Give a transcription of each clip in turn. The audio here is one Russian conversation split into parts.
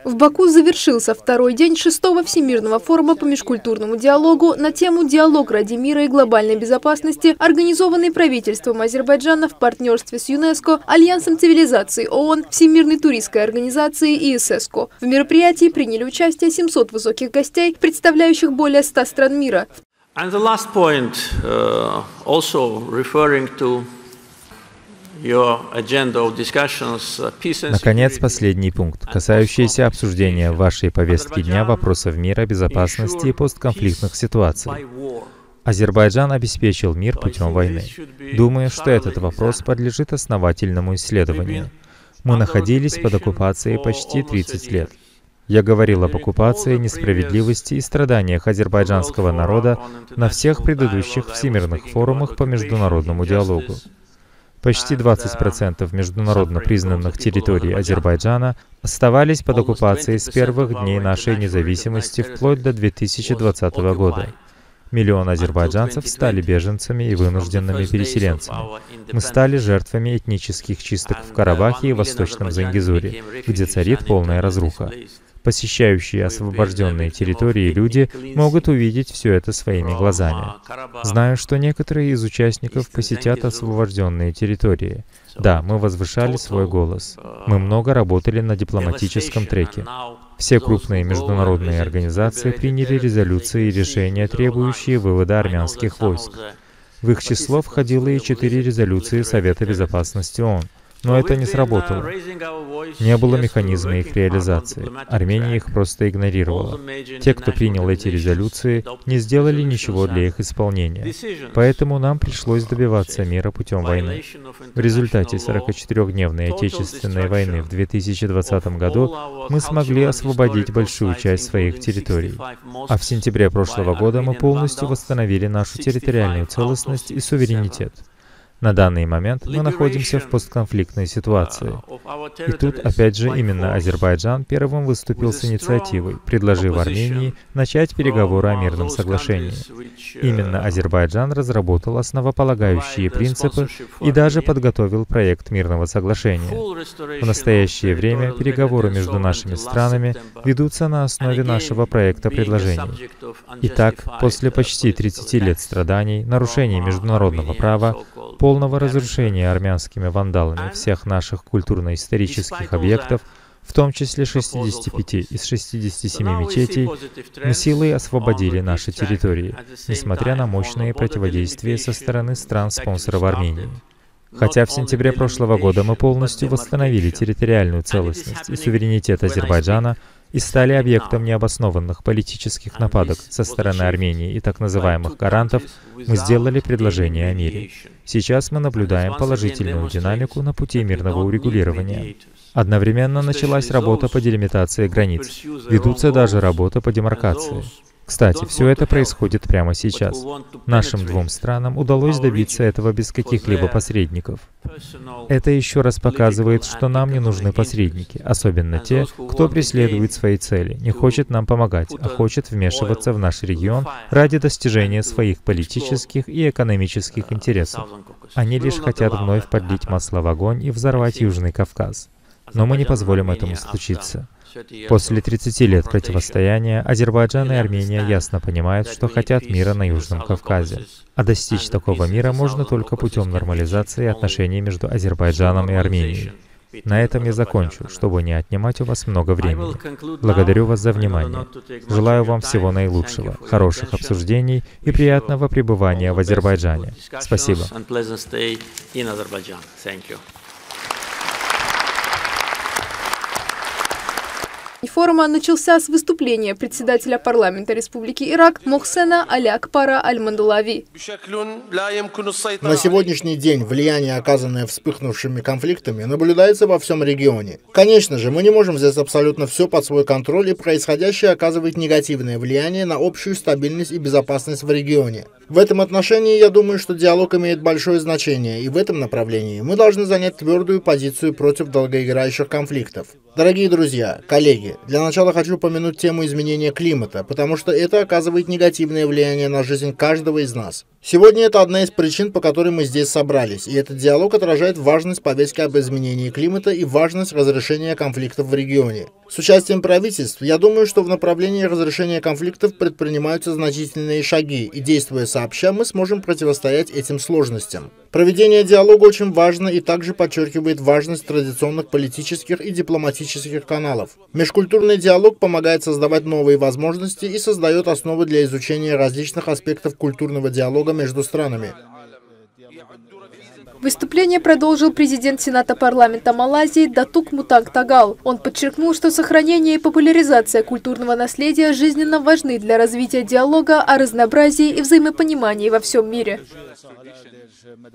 В Баку завершился второй день 6-го Всемирного форума по межкультурному диалогу на тему «Диалог ради мира и глобальной безопасности», организованный правительством Азербайджана в партнерстве с ЮНЕСКО, Альянсом цивилизаций ООН, Всемирной туристской организацией и ИСЭСКО. В мероприятии приняли участие 700 высоких гостей, представляющих более 100 стран мира. Наконец, последний пункт, касающийся обсуждения вашей повестки дня вопросов мира, безопасности и постконфликтных ситуаций. Азербайджан обеспечил мир путем войны. Думаю, что этот вопрос подлежит основательному исследованию. Мы находились под оккупацией почти 30 лет. Я говорил об оккупации, несправедливости и страданиях азербайджанского народа на всех предыдущих всемирных форумах по международному диалогу. Почти 20% международно признанных территорий Азербайджана оставались под оккупацией с первых дней нашей независимости вплоть до 2020 года. Миллион азербайджанцев стали беженцами и вынужденными переселенцами. Мы стали жертвами этнических чисток в Карабахе и Восточном Зангезуре, где царит полная разруха. Посещающие освобожденные территории люди могут увидеть все это своими глазами. Знаю, что некоторые из участников посетят освобожденные территории. Да, мы возвышали свой голос. Мы много работали на дипломатическом треке. Все крупные международные организации приняли резолюции и решения, требующие вывода армянских войск. В их число входило и 4 резолюции Совета Безопасности ООН. Но это не сработало. Не было механизма их реализации. Армения их просто игнорировала. Те, кто принял эти резолюции, не сделали ничего для их исполнения. Поэтому нам пришлось добиваться мира путем войны. В результате 44-дневной Отечественной войны в 2020 году мы смогли освободить большую часть своих территорий. А в сентябре прошлого года мы полностью восстановили нашу территориальную целостность и суверенитет. На данный момент мы находимся в постконфликтной ситуации. И тут, опять же, именно Азербайджан первым выступил с инициативой, предложив Армении начать переговоры о мирном соглашении. Именно Азербайджан разработал основополагающие принципы и даже подготовил проект мирного соглашения. В настоящее время переговоры между нашими странами ведутся на основе нашего проекта предложений. Итак, после почти 30 лет страданий, нарушений международного права, полного разрушения армянскими вандалами всех наших культурно-исторических объектов, в том числе 65 из 67 мечетей, мы силой освободили наши территории, несмотря на мощные противодействия со стороны стран-спонсоров Армении. Хотя в сентябре прошлого года мы полностью восстановили территориальную целостность и суверенитет Азербайджана и стали объектом необоснованных политических нападок со стороны Армении и так называемых гарантов, мы сделали предложение о мире. Сейчас мы наблюдаем положительную динамику на пути мирного урегулирования. Одновременно началась работа по делимитации границ. Ведутся даже работы по демаркации. Кстати, все это происходит прямо сейчас. Нашим двум странам удалось добиться этого без каких-либо посредников. Это еще раз показывает, что нам не нужны посредники, особенно те, кто преследует свои цели, не хочет нам помогать, а хочет вмешиваться в наш регион ради достижения своих политических и экономических интересов. Они лишь хотят вновь подлить масло в огонь и взорвать Южный Кавказ. Но мы не позволим этому случиться. После 30 лет противостояния Азербайджан и Армения ясно понимают, что хотят мира на Южном Кавказе. А достичь такого мира можно только путем нормализации отношений между Азербайджаном и Арменией. На этом я закончу, чтобы не отнимать у вас много времени. Благодарю вас за внимание. Желаю вам всего наилучшего, хороших обсуждений и приятного пребывания в Азербайджане. Спасибо. Форума начался с выступления председателя парламента Республики Ирак Мохсена Али-Акбара Аль-Мандулави. На сегодняшний день влияние, оказанное вспыхнувшими конфликтами, наблюдается во всем регионе. Конечно же, мы не можем взять абсолютно все под свой контроль, и происходящее оказывает негативное влияние на общую стабильность и безопасность в регионе. В этом отношении я думаю, что диалог имеет большое значение, и в этом направлении мы должны занять твердую позицию против долгоиграющих конфликтов. Дорогие друзья, коллеги, для начала хочу упомянуть тему изменения климата, потому что это оказывает негативное влияние на жизнь каждого из нас. Сегодня это одна из причин, по которой мы здесь собрались, и этот диалог отражает важность повестки об изменении климата и важность разрешения конфликтов в регионе. С участием правительств, я думаю, что в направлении разрешения конфликтов предпринимаются значительные шаги, и действуя сообща, мы сможем противостоять этим сложностям. Проведение диалога очень важно и также подчеркивает важность традиционных политических и дипломатических каналов. Межкультурный диалог помогает создавать новые возможности и создает основы для изучения различных аспектов культурного диалога между странами. Выступление продолжил президент Сената парламента Малайзии Датук Мутанг Тагал. Он подчеркнул, что сохранение и популяризация культурного наследия жизненно важны для развития диалога о разнообразии и взаимопонимании во всем мире.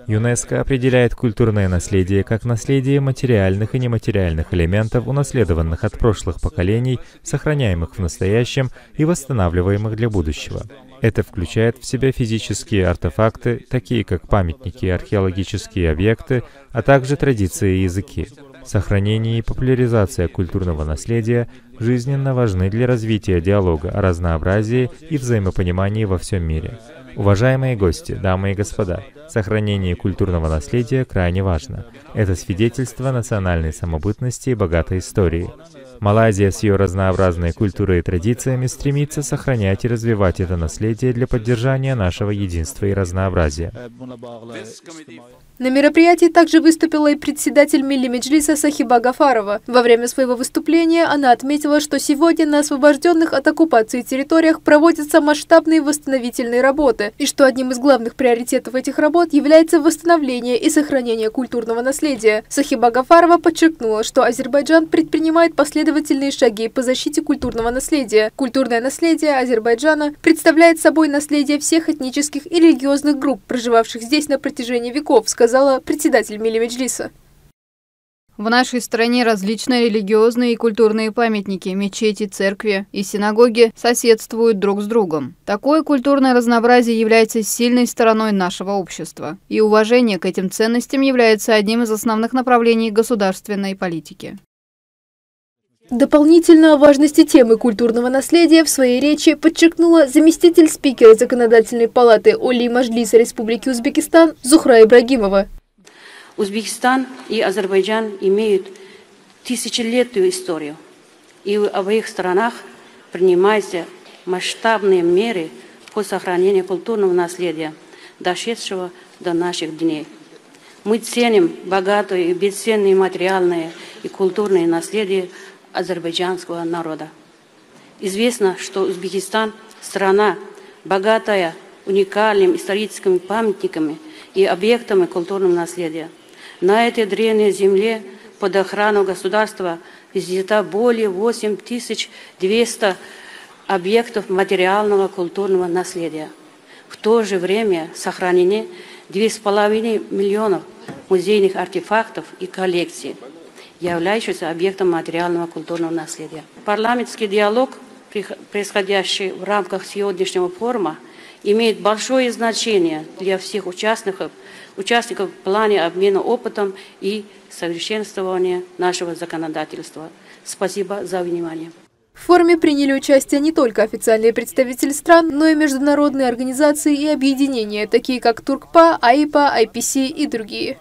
ЮНЕСКО определяет культурное наследие как наследие материальных и нематериальных элементов, унаследованных от прошлых поколений, сохраняемых в настоящем и восстанавливаемых для будущего. Это включает в себя физические артефакты, такие как памятники и археологические объекты, а также традиции и языки. Сохранение и популяризация культурного наследия жизненно важны для развития диалога о разнообразии и взаимопонимании во всем мире. Уважаемые гости, дамы и господа, сохранение культурного наследия крайне важно. Это свидетельство национальной самобытности и богатой истории. Малайзия с ее разнообразной культурой и традициями стремится сохранять и развивать это наследие для поддержания нашего единства и разнообразия. На мероприятии также выступила и председатель Милли Меджлиса Сахиба Гафарова. Во время своего выступления она отметила, что сегодня на освобожденных от оккупации территориях проводятся масштабные восстановительные работы, и что одним из главных приоритетов этих работ является восстановление и сохранение культурного наследия. Сахиба Гафарова подчеркнула, что Азербайджан предпринимает последовательные шаги по защите культурного наследия. Культурное наследие Азербайджана представляет собой наследие всех этнических и религиозных групп, проживавших здесь на протяжении веков, сказала председатель Милли Меджлиса. В нашей стране различные религиозные и культурные памятники, мечети, церкви и синагоги соседствуют друг с другом. Такое культурное разнообразие является сильной стороной нашего общества, и уважение к этим ценностям является одним из основных направлений государственной политики. Дополнительно о важности темы культурного наследия в своей речи подчеркнула заместитель спикера Законодательной палаты Оли Маджлиса Республики Узбекистан Зухра Ибрагимова. Узбекистан и Азербайджан имеют тысячелетнюю историю, и в обеих странах принимаются масштабные меры по сохранению культурного наследия, дошедшего до наших дней. Мы ценим богатое и бесценное материальное и культурное наследие азербайджанского народа. Известно, что Узбекистан – страна, богатая уникальными историческими памятниками и объектами культурного наследия. На этой древней земле под охрану государства взято более 8200 объектов материального культурного наследия. В то же время сохранены 2,5 миллиона музейных артефактов и коллекций, являющихся объектом материального культурного наследия. Парламентский диалог, происходящий в рамках сегодняшнего форума, имеет большое значение для всех участников в плане обмена опытом и совершенствования нашего законодательства. Спасибо за внимание. В форуме приняли участие не только официальные представители стран, но и международные организации и объединения, такие как Туркпа, АИПА, IPC и другие.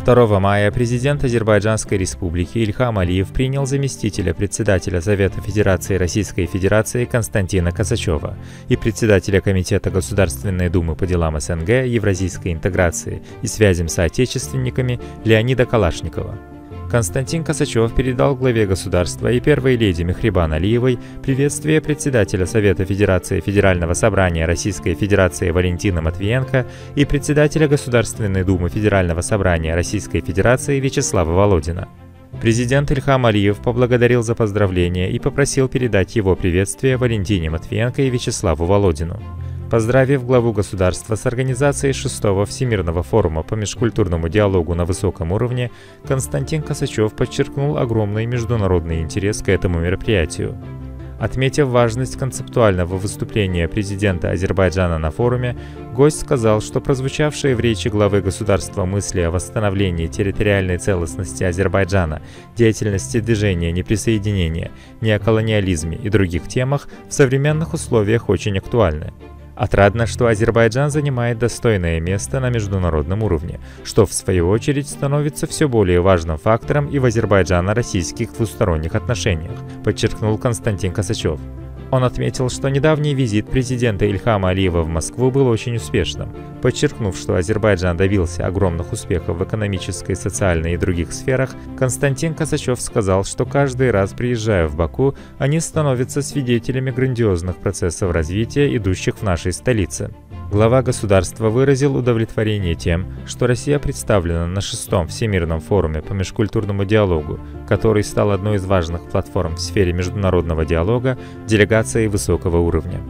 2 мая президент Азербайджанской республики Ильхам Алиев принял заместителя председателя Совета Федерации Российской Федерации Константина Косачева и председателя Комитета Государственной Думы по делам СНГ, евразийской интеграции и связям с соотечественниками Леонида Калашникова. Константин Косачев передал главе государства и первой леди Мехрибан Алиевой приветствие председателя Совета Федерации Федерального собрания Российской Федерации Валентина Матвиенко и председателя Государственной Думы Федерального собрания Российской Федерации Вячеслава Володина. Президент Ильхам Алиев поблагодарил за поздравления и попросил передать его приветствие Валентине Матвиенко и Вячеславу Володину. Поздравив главу государства с организацией 6-го Всемирного форума по межкультурному диалогу на высоком уровне, Константин Косачев подчеркнул огромный международный интерес к этому мероприятию. Отметив важность концептуального выступления президента Азербайджана на форуме, гость сказал, что прозвучавшие в речи главы государства мысли о восстановлении территориальной целостности Азербайджана, деятельности движения неприсоединения, неоколониализме и других темах в современных условиях очень актуальны. Отрадно, что Азербайджан занимает достойное место на международном уровне, что в свою очередь становится все более важным фактором и в Азербайджано-российских двусторонних отношениях, подчеркнул Константин Косачев. Он отметил, что недавний визит президента Ильхама Алиева в Москву был очень успешным, подчеркнув, что Азербайджан добился огромных успехов в экономической, социальной и других сферах. Константин Косачев сказал, что каждый раз, приезжая в Баку, они становятся свидетелями грандиозных процессов развития, идущих в нашей столице. Глава государства выразил удовлетворение тем, что Россия представлена на 6-м Всемирном форуме по межкультурному диалогу, который стал одной из важных платформ в сфере международного диалога делегацией высокого уровня.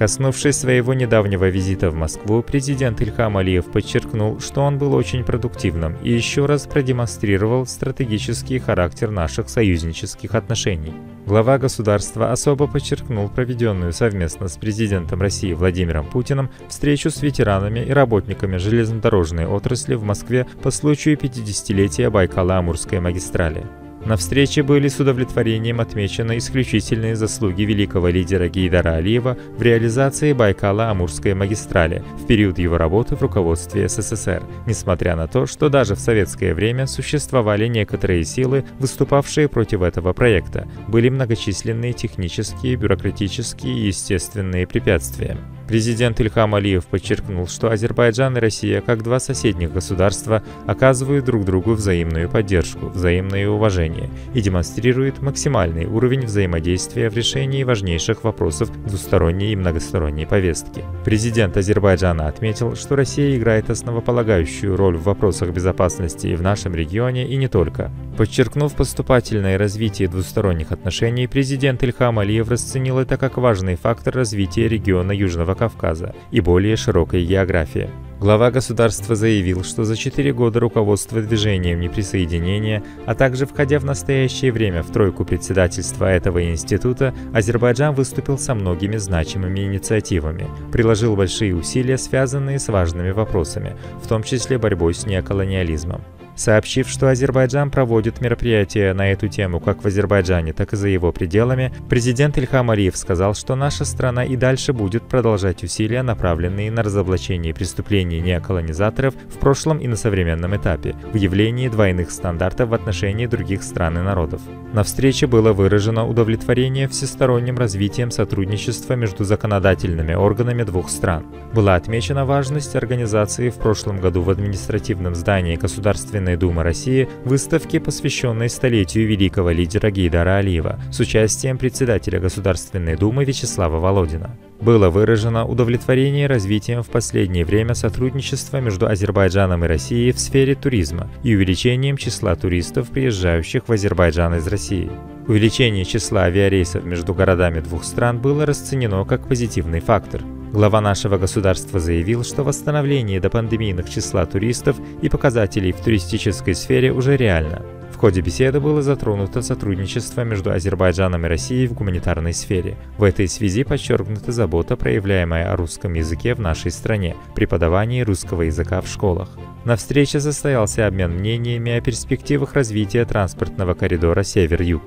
Коснувшись своего недавнего визита в Москву, президент Ильхам Алиев подчеркнул, что он был очень продуктивным и еще раз продемонстрировал стратегический характер наших союзнических отношений. Глава государства особо подчеркнул проведенную совместно с президентом России Владимиром Путиным встречу с ветеранами и работниками железнодорожной отрасли в Москве по случаю 50-летия Байкало-Амурской магистрали. На встрече были с удовлетворением отмечены исключительные заслуги великого лидера Гейдара Алиева в реализации Байкало-Амурской магистрали в период его работы в руководстве СССР, несмотря на то, что даже в советское время существовали некоторые силы, выступавшие против этого проекта, были многочисленные технические, бюрократические и естественные препятствия. Президент Ильхам Алиев подчеркнул, что Азербайджан и Россия, как два соседних государства, оказывают друг другу взаимную поддержку, взаимное уважение и демонстрируют максимальный уровень взаимодействия в решении важнейших вопросов двусторонней и многосторонней повестки. Президент Азербайджана отметил, что Россия играет основополагающую роль в вопросах безопасности в нашем регионе и не только. Подчеркнув поступательное развитие двусторонних отношений, президент Ильхам Алиев расценил это как важный фактор развития региона Южного Кавказа и более широкой географии. Глава государства заявил, что за 4 года руководства движением неприсоединения, а также входя в настоящее время в тройку председательства этого института, Азербайджан выступил со многими значимыми инициативами, приложил большие усилия, связанные с важными вопросами, в том числе борьбой с неоколониализмом. Сообщив, что Азербайджан проводит мероприятия на эту тему как в Азербайджане, так и за его пределами, президент Ильхам Алиев сказал, что наша страна и дальше будет продолжать усилия, направленные на разоблачение преступлений неоколонизаторов в прошлом и на современном этапе, в явлении двойных стандартов в отношении других стран и народов. На встрече было выражено удовлетворение всесторонним развитием сотрудничества между законодательными органами двух стран. Была отмечена важность организации в прошлом году в административном здании Государственной Думы России выставки, посвященной столетию великого лидера Гейдара Алиева, с участием председателя Государственной Думы Вячеслава Володина. Было выражено удовлетворение развитием в последнее время сотрудничества между Азербайджаном и Россией в сфере туризма и увеличением числа туристов, приезжающих в Азербайджан из России. Увеличение числа авиарейсов между городами двух стран было расценено как позитивный фактор. Глава нашего государства заявил, что восстановление допандемийных числа туристов и показателей в туристической сфере уже реально. В ходе беседы было затронуто сотрудничество между Азербайджаном и Россией в гуманитарной сфере. В этой связи подчеркнута забота, проявляемая о русском языке в нашей стране, преподавании русского языка в школах. На встрече состоялся обмен мнениями о перспективах развития транспортного коридора Север-Юг.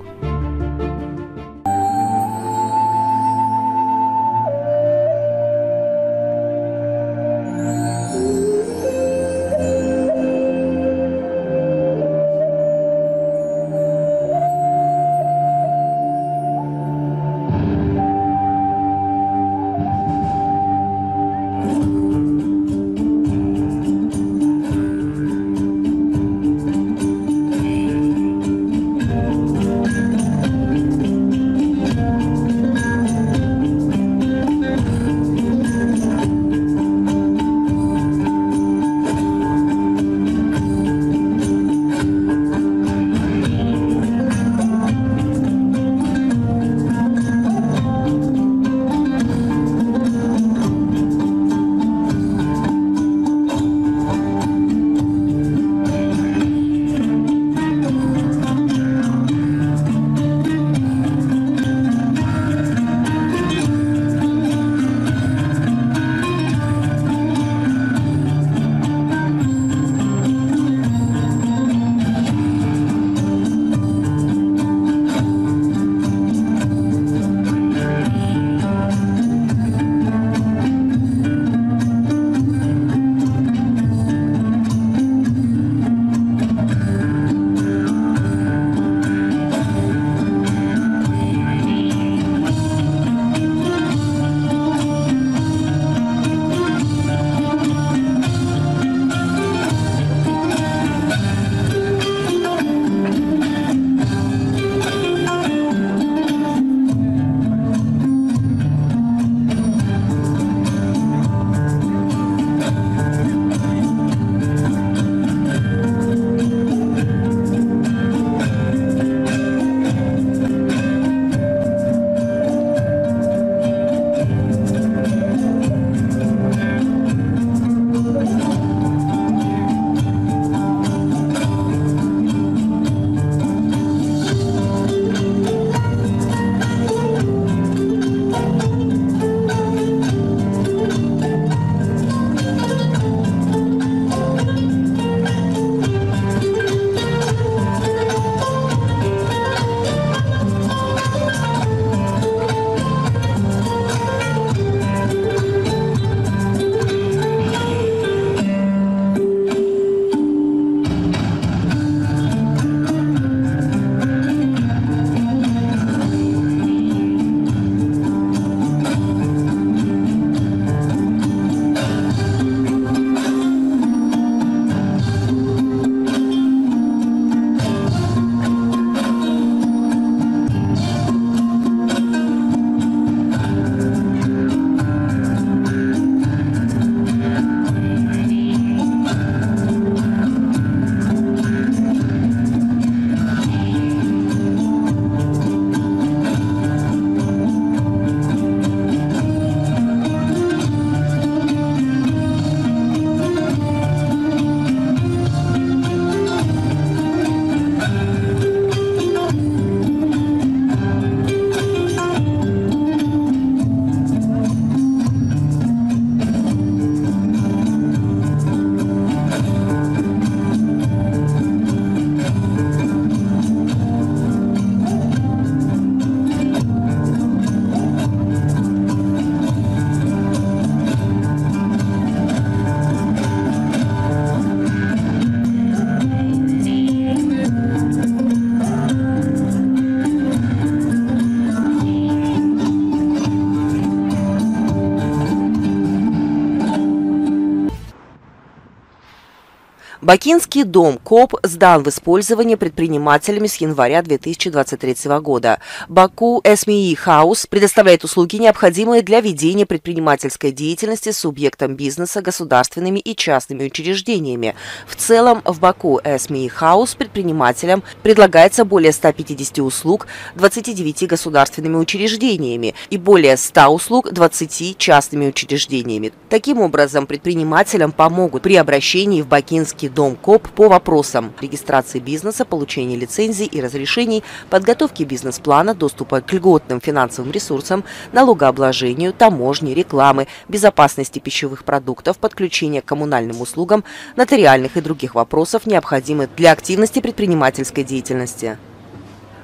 Бакинский дом КОП сдан в использование предпринимателями с января 2023 года. Баку SME House предоставляет услуги, необходимые для ведения предпринимательской деятельности субъектам бизнеса, государственными и частными учреждениями. В целом, в Баку SME House предпринимателям предлагается более 150 услуг 29 государственными учреждениями и более 100 услуг 20 частными учреждениями. Таким образом, предпринимателям помогут при обращении в Бакинский дом КОП по вопросам регистрации бизнеса, получения лицензий и разрешений, подготовки бизнес-плана, доступа к льготным финансовым ресурсам, налогообложению, таможне, рекламы, безопасности пищевых продуктов, подключения к коммунальным услугам, нотариальных и других вопросов, необходимых для активности предпринимательской деятельности.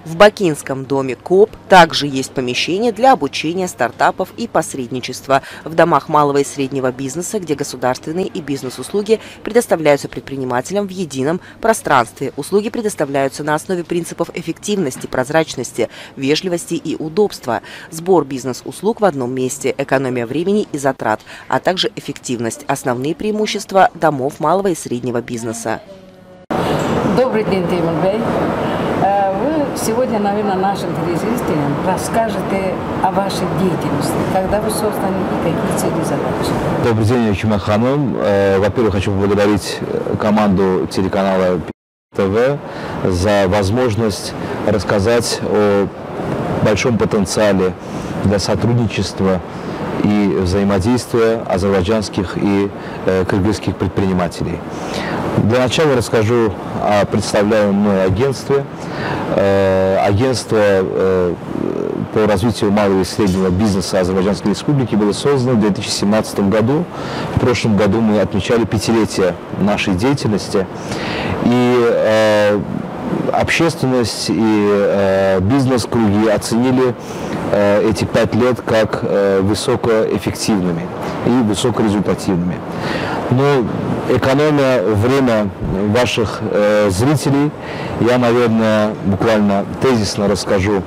В Бакинском доме КОП также есть помещение для обучения стартапов и посредничества в домах малого и среднего бизнеса, где государственные и бизнес-услуги предоставляются предпринимателям в едином пространстве. Услуги предоставляются на основе принципов эффективности, прозрачности, вежливости и удобства. Сбор бизнес-услуг в одном месте, экономия времени и затрат, а также эффективность – основные преимущества домов малого и среднего бизнеса. Добрый день, Тимур Бей. Вы сегодня, наверное, нашим телезрителям расскажете о вашей деятельности, когда вы созданы и какие цели и задачи. Добрый день, Чума Ханум. Во-первых, хочу поблагодарить команду телеканала ТВ за возможность рассказать о большом потенциале для сотрудничества и взаимодействия азербайджанских и кыргызских предпринимателей. Для начала расскажу о представляемом мной агентстве. Агентство по развитию малого и среднего бизнеса Азербайджанской Республики было создано в 2017 году. В прошлом году мы отмечали 5-летие нашей деятельности. И общественность и бизнес-круги оценили эти 5 лет как высокоэффективными и высокорезультативными. Но экономя время ваших зрителей, я, наверное, буквально тезисно расскажу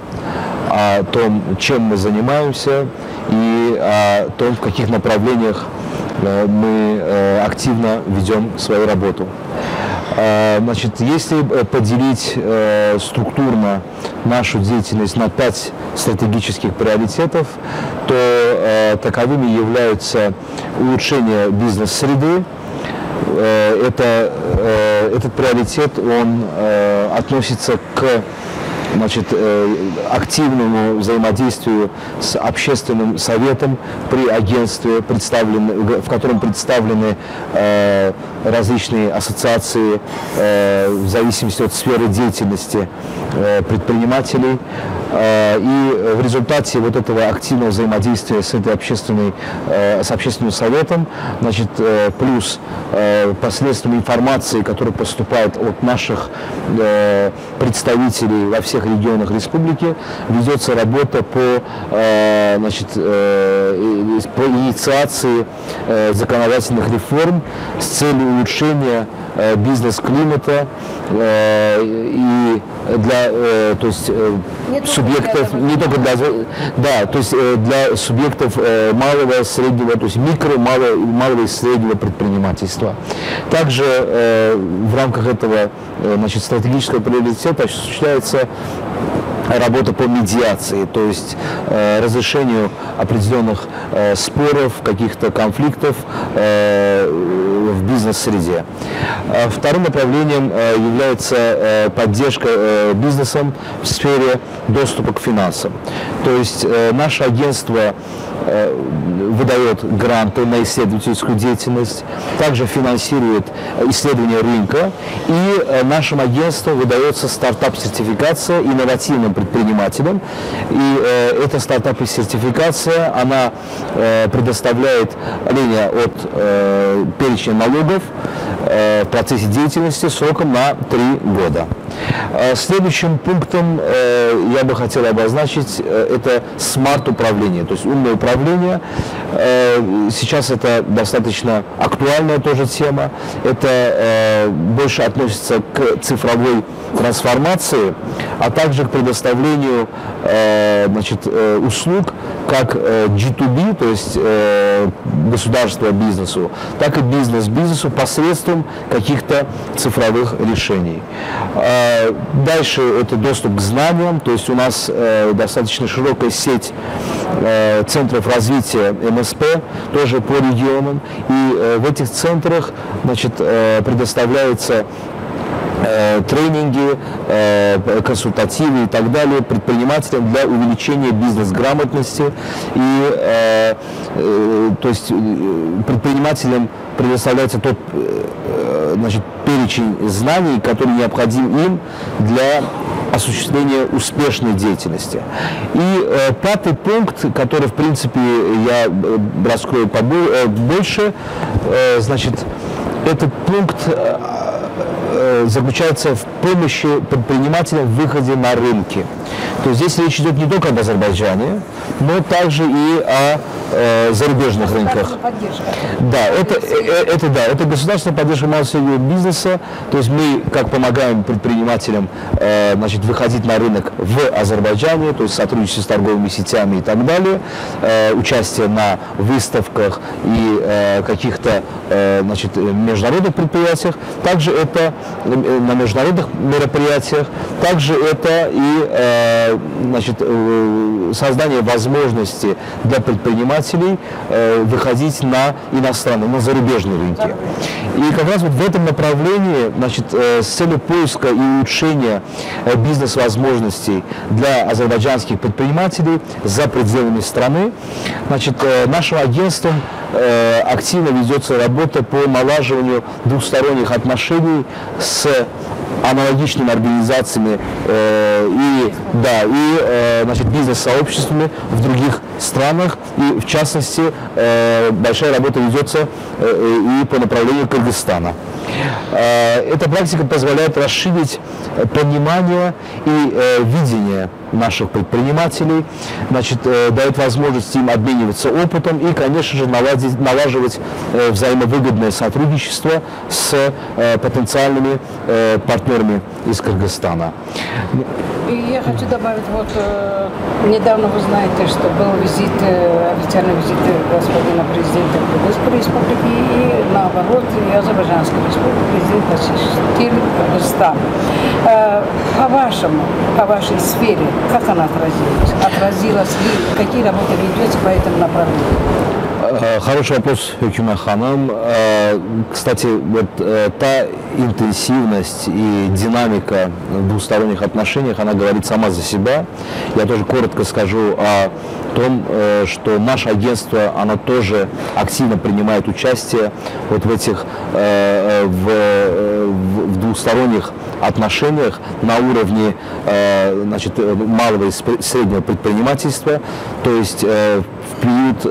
о том, чем мы занимаемся и о том, в каких направлениях мы активно ведем свою работу. Значит, если поделить структурно нашу деятельность на 5 стратегических приоритетов, то таковыми являются улучшение бизнес-среды. Этот приоритет, он относится к активному взаимодействию с общественным советом при агентстве, в котором представлены различные ассоциации в зависимости от сферы деятельности предпринимателей. И в результате вот этого активного взаимодействия с общественным советом, плюс посредством информации, которая поступает от наших представителей во всех регионах республики, ведется работа по инициации законодательных реформ с целью улучшения бизнес-климата и для субъектов, не только для субъектов малого, среднего, то есть микро, малого и среднего предпринимательства. Также в рамках этого стратегического приоритета осуществляется работа по медиации, то есть разрешению определенных споров, каких-то конфликтов в бизнес-среде. Вторым направлением является поддержка бизнесом в сфере доступа к финансам. То есть наше агентство выдает гранты на исследовательскую деятельность, также финансирует исследования рынка, и нашему агентству выдается стартап-сертификация инновативным предпринимателям. И эта стартап-сертификация, она предоставляет линия от перечня налогов в процессе деятельности сроком на 3 года. Следующим пунктом я бы хотел обозначить это смарт-управление, то есть умное управление. Сейчас это достаточно актуальная тоже тема. Это больше относится к цифровой трансформации, а также к предоставлению услуг как G2B, то есть государство бизнесу, так и бизнес бизнесу посредством каких-то цифровых решений. Дальше это доступ к знаниям, то есть у нас достаточно широкая сеть центров развития МСП, тоже по регионам, и в этих центрах, значит, предоставляется тренинги, консультативы и так далее предпринимателям для увеличения бизнес-грамотности. И то есть предпринимателям предоставляется тот, значит, перечень знаний, который необходим им для осуществления успешной деятельности. И пятый пункт, который, в принципе, я раскрою больше, значит, этот пункт заключается в помощи предпринимателям в выходе на рынки. То есть здесь речь идет не только об Азербайджане, но также и о зарубежных рынках. Да, это государственная поддержка малого и среднего бизнеса. То есть мы как помогаем предпринимателям, значит, выходить на рынок в Азербайджане, то есть сотрудничество с торговыми сетями и так далее, участие на выставках и каких-то, значит, международных предприятиях. Также это на международных мероприятиях. Также это и, значит, создание возможности для предпринимателей выходить на иностранные, на зарубежные рынки. И как раз вот в этом направлении, значит, с целью поиска и улучшения бизнес-возможностей для азербайджанских предпринимателей за пределами страны, значит, нашим агентством активно ведется работа по налаживанию двухсторонних отношений с аналогичными организациями значит, бизнес-сообществами в других странах. И в частности, большая работа ведется и по направлению Кыргызстана. Эта практика позволяет расширить понимание и видение наших предпринимателей, значит, дает возможность им обмениваться опытом и, конечно же, налаживать взаимовыгодное сотрудничество с потенциальными партнерами из Кыргызстана. И я хочу добавить, вот недавно вы знаете, что был визит, официальный визит господина президента Кыргызской республики и наоборот, и Азербайджанской республики, президент посетил Кыргызстан. По-вашему, по вашей сфере, как она отразилась? Отразилась ли? Какие работы ведете по этому направлению? Хороший вопрос, Хюкюме ханым. Кстати, вот та интенсивность и динамика в двусторонних отношениях, она говорит сама за себя. Я тоже коротко скажу о том, что наше агентство, оно тоже активно принимает участие вот в этих в двусторонних отношениях на уровне, значит, малого и среднего предпринимательства, то есть в период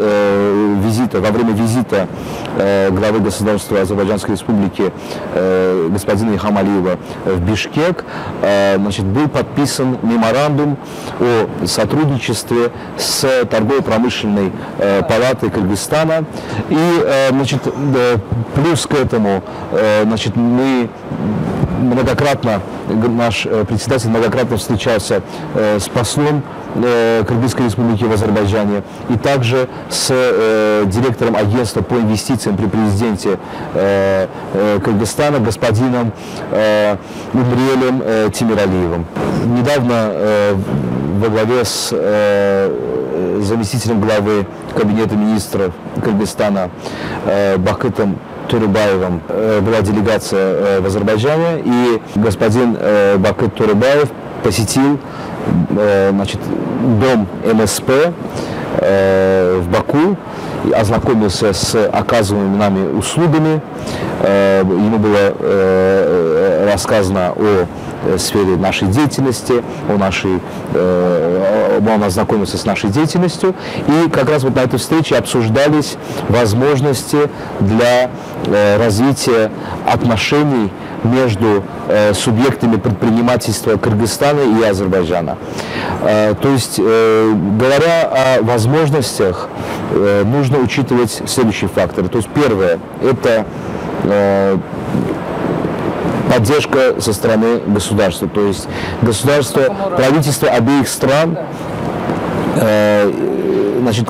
визита, во время визита главы государства Азербайджанской республики господина Ильхама Алиева в Бишкек, значит, был подписан меморандум о сотрудничестве с торгово-промышленной палатой Кыргызстана. И, значит, плюс к этому, значит, мы многократно, наш председатель многократно встречался с послом Кыргызской республики в Азербайджане и также с директором агентства по инвестициям при президенте Кыргызстана господином Умриелем Тимиралиевым. Недавно во главе с заместителем главы Кабинета министров Кыргызстана Бакытом Турыбаевым была делегация в Азербайджане, и господин Бакыт Турыбаев посетил, значит, дом МСП в Баку, ознакомился с оказываемыми нами услугами. Ему было рассказано о сфере нашей деятельности, он ознакомился с нашей деятельностью, и как раз вот на этой встрече обсуждались возможности для развития отношений между субъектами предпринимательства Кыргызстана и Азербайджана. То есть, говоря о возможностях, нужно учитывать следующие факторы. То есть, первое – это поддержка со стороны государства. То есть государство, правительство обеих стран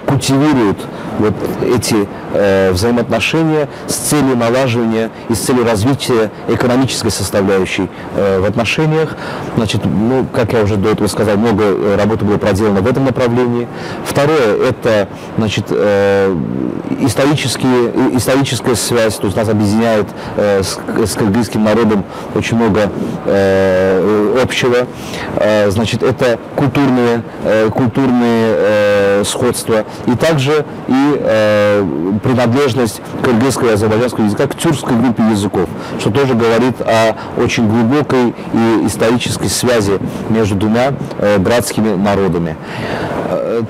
культивируют вот эти взаимоотношения с целью налаживания и с целью развития экономической составляющей в отношениях. Как я уже до этого сказал, много работы было проделано в этом направлении. Второе – это историческая связь, то есть нас объединяет с кыргызским народом очень много общего. Это культурные сходства и также принадлежность кыргызского и азербайджанского языка к тюркской группе языков, что тоже говорит о очень глубокой и исторической связи между двумя братскими народами.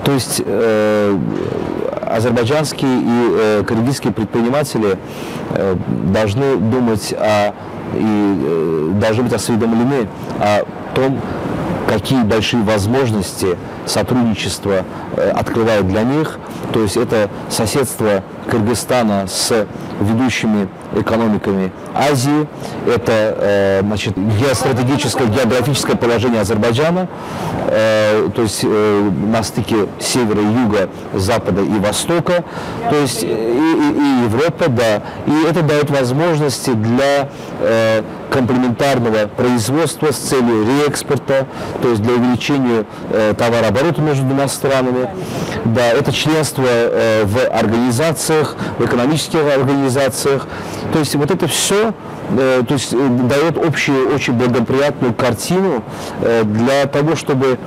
То есть азербайджанские и кыргызские предприниматели должны думать и должны быть осведомлены о том, какие большие возможности сотрудничества открывает для них. То есть это соседство Кыргызстана с ведущими экономиками Азии, это географическое положение Азербайджана, то есть на стыке севера и юга, запада и востока, то есть и Европа, да. И это дает возможности для комплементарного производства с целью реэкспорта, то есть для увеличения товарооборота между двумя странами. Да, это членство в организациях, в экономических организациях. То есть вот это все дает общую, очень благоприятную картину для того, чтобы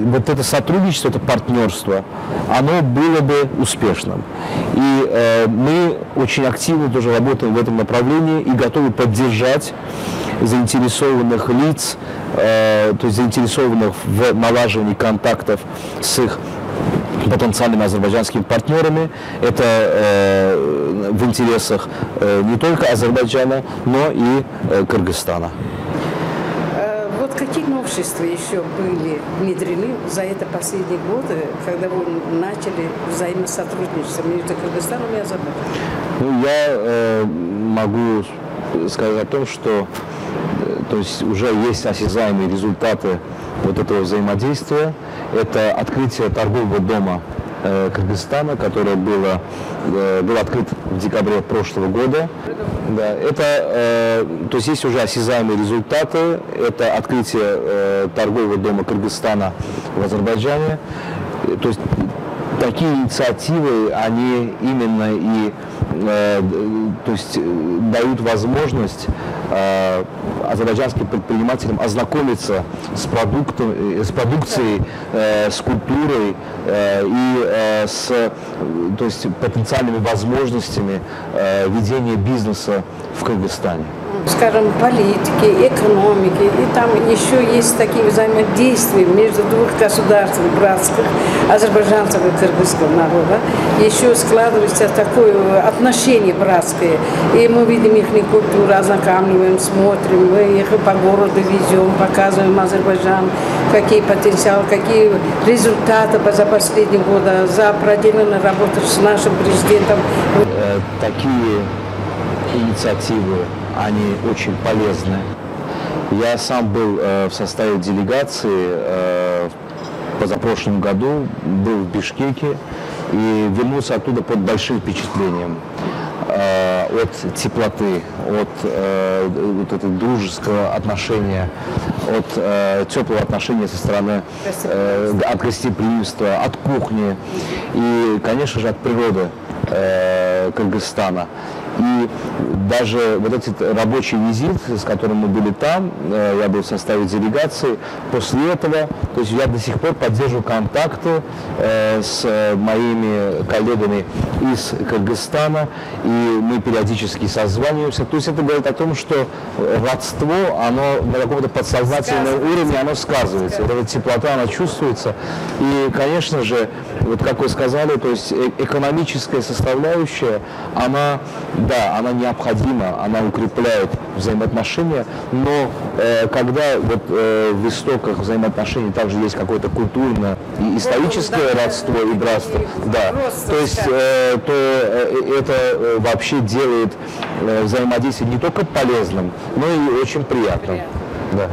вот это сотрудничество, это партнерство, оно было бы успешным. И мы очень активно тоже работаем в этом направлении и готовы поддержать заинтересованных лиц, то есть заинтересованных в налаживании контактов с их потенциальными азербайджанскими партнерами. Это в интересах не только Азербайджана, но и Кыргызстана. Вот какие новшества еще были внедрены за это последние годы, когда вы начали взаимосотрудничество между Кыргызстаном и Азербайджаном? Я могу сказать о том, что уже есть осязаемые результаты вот этого взаимодействия. Это открытие торгового дома Кыргызстана, которое было открыт в декабре прошлого года. Да, то есть есть уже осязаемые результаты. Это открытие торгового дома Кыргызстана в Азербайджане. То есть такие инициативы, они именно и дают возможность азербайджанским предпринимателям ознакомиться с продукцией, с культурой и с потенциальными возможностями ведения бизнеса в Кыргызстане. Скажем, политики, экономики, и там еще есть такие взаимодействия между двух государств, братских, азербайджанцев и кыргызского народа. Еще складывается такое отношение братское. И мы видим их культуру, ознакомливаем, смотрим, мы их по городу везем, показываем Азербайджан, какие потенциалы, какие результаты за последние годы, за проделанную работу с нашим президентом. Такие инициативы, они очень полезны. Я сам был в составе делегации в позапрошлом году, был в Бишкеке и вернулся оттуда под большим впечатлением от теплоты, от этого дружеского отношения, от теплого отношения со стороны от гостеприимства, от кухни и, конечно же, от природы Кыргызстана. И даже вот этот рабочий визит, с которым мы были там, я был в составе делегации, после этого, то есть я до сих пор поддерживаю контакты с моими коллегами из Кыргызстана, и мы периодически созваниваемся. То есть это говорит о том, что родство, оно на каком-то подсознательном уровне, оно сказывается. Вот эта теплота, она чувствуется. И, конечно же, вот как вы сказали, то есть экономическая составляющая, она да, она необходима, она укрепляет взаимоотношения, но когда вот в истоках взаимоотношений также есть какое-то культурное и историческое родство и братство, да, то есть это вообще делает взаимодействие не только полезным, но и очень приятным. Да.